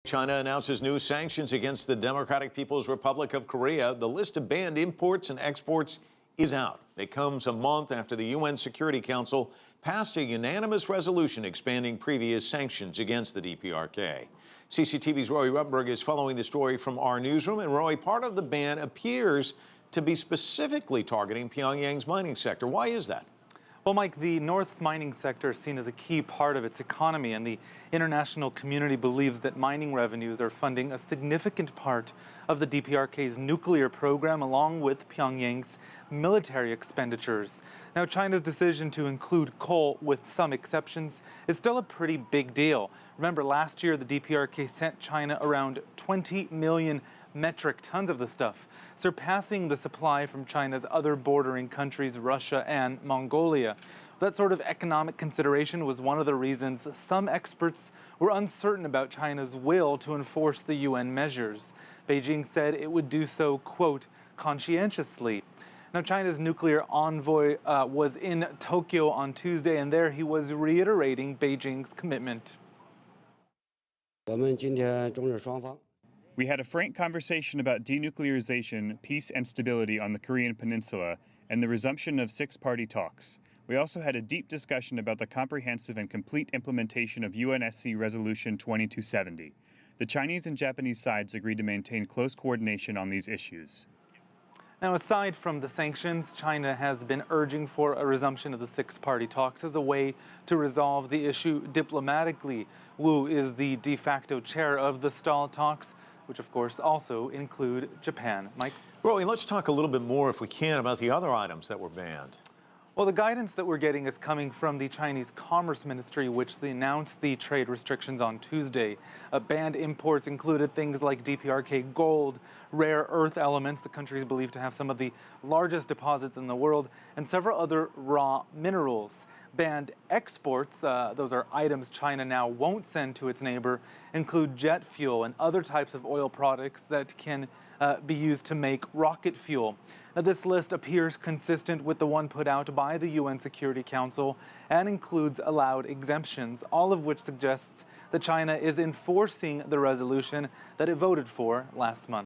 China announces new sanctions against the Democratic People's Republic of Korea. The list of banned imports and exports is out. It comes a month after the UN Security Council passed a unanimous resolution expanding previous sanctions against the DPRK. CCTV's Roee Ruttenberg is following the story from our newsroom. And Roee, part of the ban appears to be specifically targeting Pyongyang's mining sector. Why is that? Well, Mike, the North's mining sector is seen as a key part of its economy, and the international community believes that mining revenues are funding a significant part of the DPRK's nuclear program, along with Pyongyang's military expenditures. Now, China's decision to include coal, with some exceptions, is still a pretty big deal. Remember, last year, the DPRK sent China around 20 million metric tons of the stuff, surpassing the supply from China's other bordering countries, Russia and Mongolia. That sort of economic consideration was one of the reasons some experts were uncertain about China's will to enforce the UN measures. Beijing said it would do so, quote, conscientiously. Now, China's nuclear envoy was in Tokyo on Tuesday, and there he was reiterating Beijing's commitment. We had a frank conversation about denuclearization, peace and stability on the Korean Peninsula, and the resumption of six-party talks. We also had a deep discussion about the comprehensive and complete implementation of UNSC Resolution 2270. The Chinese and Japanese sides agreed to maintain close coordination on these issues. Now, aside from the sanctions, China has been urging for a resumption of the six-party talks as a way to resolve the issue diplomatically. Wu is the de facto chair of the stalled talks, which of course also include Japan. Mike? Roee, let's talk a little bit more, if we can, about the other items that were banned. Well, the guidance that we're getting is coming from the Chinese Commerce Ministry, which announced the trade restrictions on Tuesday. Banned imports included things like DPRK gold, rare earth elements, the country is believed to have some of the largest deposits in the world, and several other raw minerals. Banned exports, those are items China now won't send to its neighbor, include jet fuel and other types of oil products that can be used to make rocket fuel. Now, this list appears consistent with the one put out by the UN Security Council and includes allowed exemptions, all of which suggests that China is enforcing the resolution that it voted for last month.